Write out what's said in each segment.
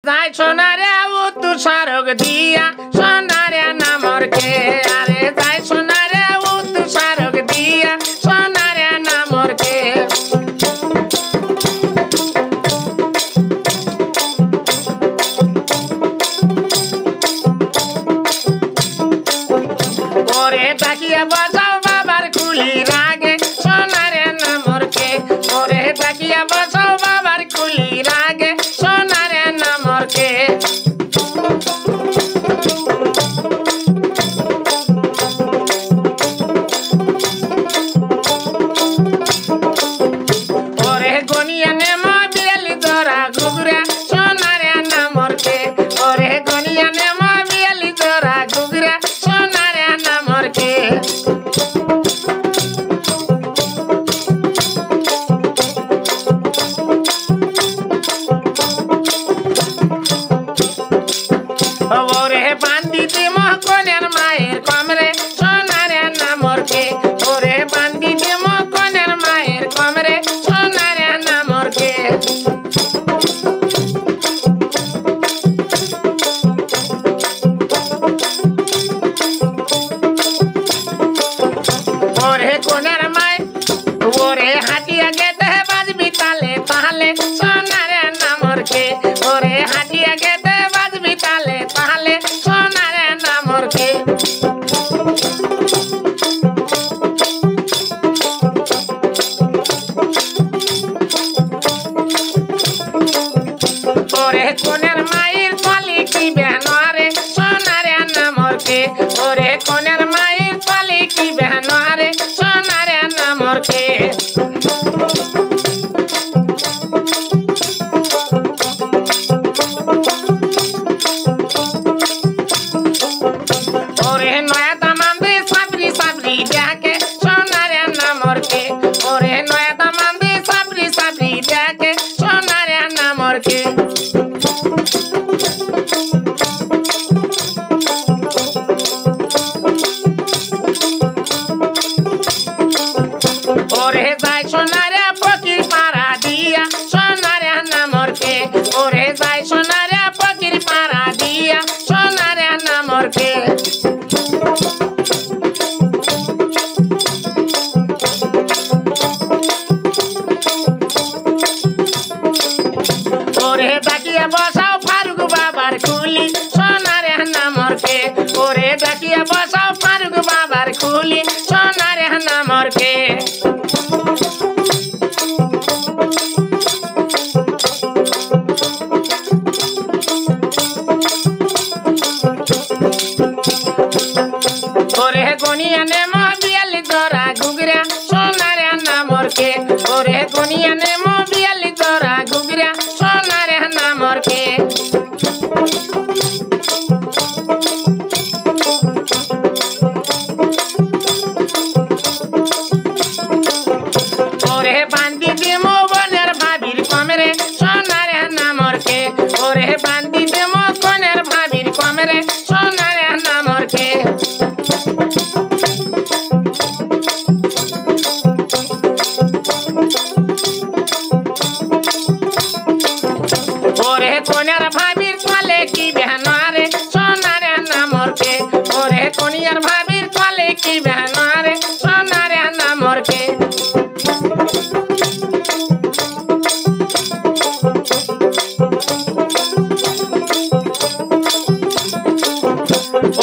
যাই সোনারে উত্তর সড়ক দিয়া সোনারে নামরকে আরে যাই সোনারে উত্তর সড়ক দিয়া সোনারে নামরকে ওরে তাকিয়া বসাও বাবার কুলি রাগে সোনারে নামরকে ওরে তাকিয়া বসাও বাবার কুলি রাগে সোনারে নামরকে ওরে গনিয়া নেমা বিয়ালি দরা ঘুগরা সোনারে নামরকে ওরে গনিয়া নেমা বিয়ালি দরা ঘুগরা সোনারে নামরকে ওরে বান্দিতে মহকনের মায়ের কমরে সোনারে নামরকে ওরে বান্দিতে মহকনের মায়ের কমরে সোনারে নামরকে ওরে কোনের মায় ওরে হাটিয়া গেতে বাজবি তালে তাহলে সোনারে নামরকে ওরে হাটিয়া গেতে বাজবি তালে তাহলে সোনারে নামরকে ওরে কোনের মায়ের পালি কি বেহনারে সোনারে নামরকে ওরে কোনের মায়ের পালি কি বেহনারে সোনারে নামরকে ওরে নয়া দামান্দে সাবরি সাবরি দেখে সোনারে নামরকে ওরে নয়া দামান্দে সাবরি সাবরি দেখে সোনারে নামরকে ওরে যাই সোনারে ফকির পাড়া দিয়া সোনারে নামরকে ওরে যাই সোনারে ফকির পাড়া দিয়া সোনারে নামরকে ওরে তাকিয়া বসাও ফারুক বাবার কুলি সোনারে নামরকে ওরে তাকিয়া বসাও ফারুক বাবার কুলি সোনারে নামরকে ওরে গনিয়া নেমা বিয়ালি দরা ঘুগরা সোনারে নামরকে ওরে গনিয়া নেমা বিয়ালি দরা ঘুগরা সোনারে নামরকে ওরে বান্দি দিমো বনের ভাবির কমরে সোনারে নামরকে ওরে বান্দি দিমো বনের ভাবির কমরে সোনারে নামরকে ওরে কোনের ভাবির কলে কি বেহনারে সোনারে নামরকে ওরে কোনিয়ার ভাবির কলে কি বেহনারে সোনারে নামরকে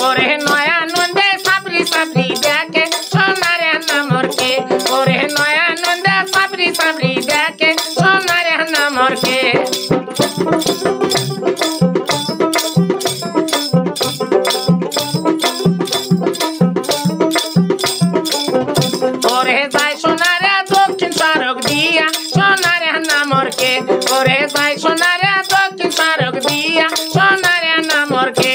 ওরে নয়া নন্দে সাবরি সাবরি দেখে সোনারে নামরকে ওরে নয়া নন্দে সাবরি সাবরি দেখে সোনারে নামরকে ওরে যাই সোনারে দক্ষিণ সড়ক দিয়া সোনারে নামরকে ওরে যাই সোনারে দক্ষিণ সড়ক দিয়া সোনারে নামরকে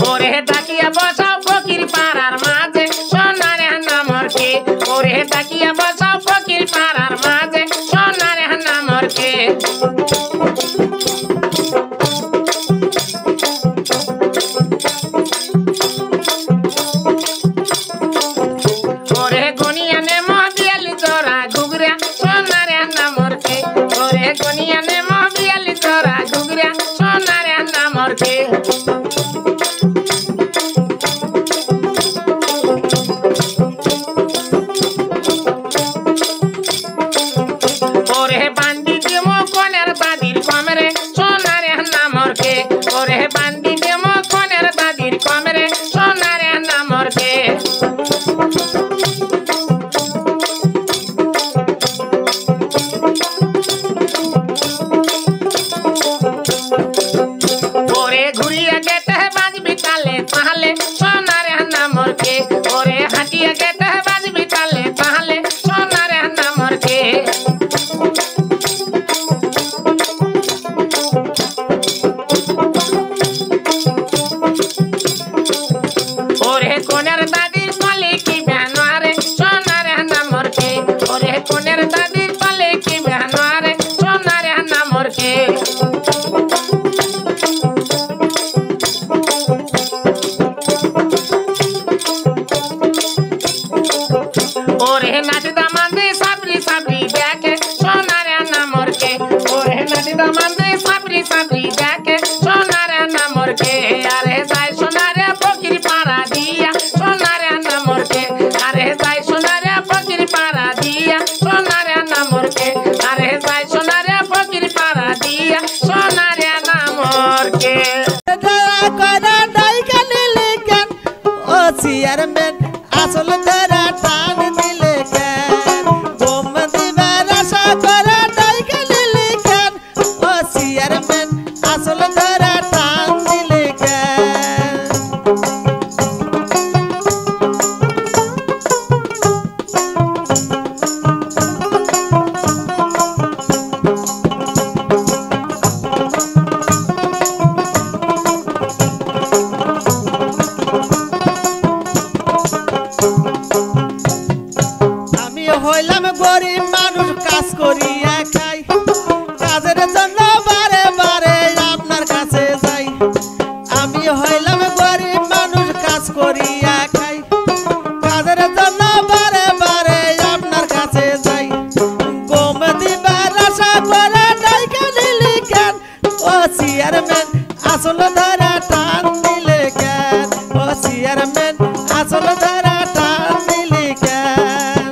ওরে তাকিয়া বসাও ফকির পাড়ার মাঝে সোনারে নামরকে ওরে তাকিয়া বসাও ফকির পাড়ার মাঝে সোনারে নামরকে के ओरे बांदी देमो कोनेर दादिर कमरे सोनारे नामर के ओरे बांदी देमो कोनेर दादिर कमरे सोनारे नामर के ओरे घुरिया गेट है बाज बिताले पहले सोनारे नामर के ओरे हाटिया गेट है बाज बिताले पहले सोनारे नामर के ओरे कोनेर दादी पाले की बहनवारे सोनारे नामर के ओरे कोनेर दादी पाले की बहनवारे सोनारे नामर के ओरे नाच दमांदे साबरी साबरी जाके सोनारे नामर के ओरे नाच दमांदे साबरी साबरी जाके सोनारे नामर के अरे जाय सोनारे फकीर पारा दिया सोनारे नामर के अरे जाय सोनारे फकीर पारा दिया सोनारे नामर के अरे जाय सोनारे फकीर पारा दिया सोनारे नामर के আসল ধরা টান দিলে কেন গোম দিবার আশা করা ডাইকা নিলে কেন ও চেয়ারম্যান আসল ধরা টান দিলে কেন আমি হইলাম গরিব মানুষ কাজ করিয়া খাই কাজের জন্য বারে বারে আপনার কাছে যাই আমি হইলাম গরিব মানুষ কাজ করিয়া খাই কাজের জন্য বারে বারে আপনার কাছে যাই গম দিবার আশা করে ডাইকা নিলি কেন ও চেয়ারম্যান আসল ধরা টান দিলে কেন ও চেয়ারম্যান আসল ধরা টান দিলি কেন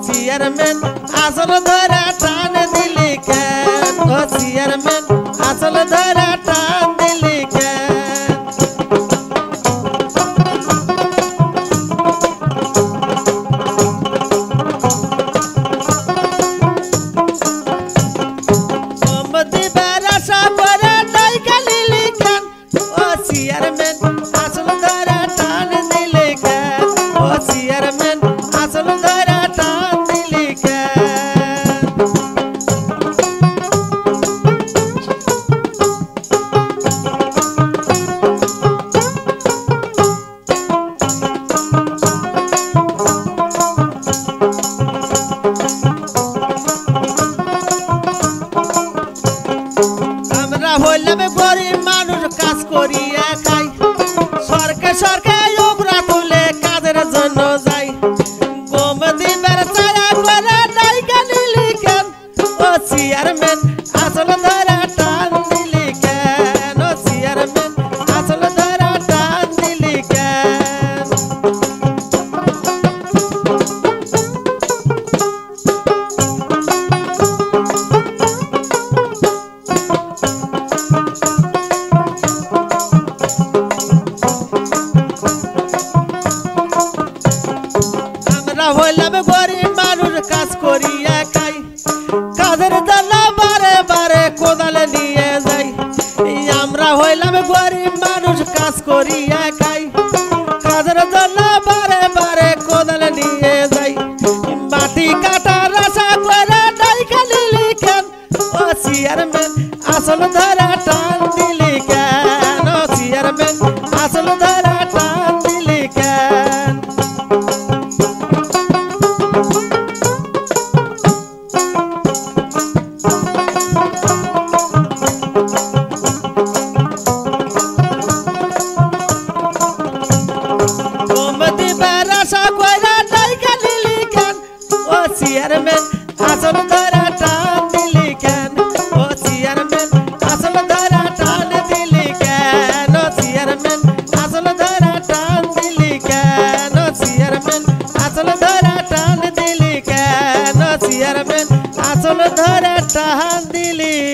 চেয়ারম্যান আসল ধরা টান দিলি কেন ও চেয়ারম্যান আসল ধরা টান দিলি কেন গম দিবার আশা করে ডাইকা নিলি কেন ও চেয়ারম্যান আসল ধরা টান দিলি কেন ও চেয়ারম্যান আসল ধরা টান দিলি কেন আমরা হইলাম গরিব মানুষ কাজ করিয়া খাই সরকে সরকে ওগরা তুলে কাজের জন্য যাই গম দিবার ছায়া করে ডাইকা নিলি কেন ও চেয়ারম্যান আসল ধরা টান দিলি কেন ও চেয়ারম্যান আসল ধরা টান দিলি কেন আমরা হইলাম গরিব মানুষ কাজ করিয়া খাই কাজের জন্য বারে বারে কোদাল নিয়ে যাই আমরা হইলাম গরিব মানুষ কাজ করিয়া খাই কাজের জন্য বারে বারে কোদাল নিয়ে যাই মাটি কাটার আশা করে ডাইকা নিলি কেন ও চেয়ারম্যান আসল ধরা টান দিলি কেন ও চেয়ারম্যান আসল ধরা টান দিলি কেন প্রেমের আশা কইরা ডাইকা দিলি কেন ও চেয়ারম্যান আসল ধরা টান দিলি কেন ও চেয়ারম্যান আসল ধরা টান দিলি কেন ও চেয়ারম্যান আসল ধরা টান দিলি কেন ও চেয়ারম্যান আসল ধরা টান দিলি কেন ও চেয়ারম্যান আসল ধরা টান দিলি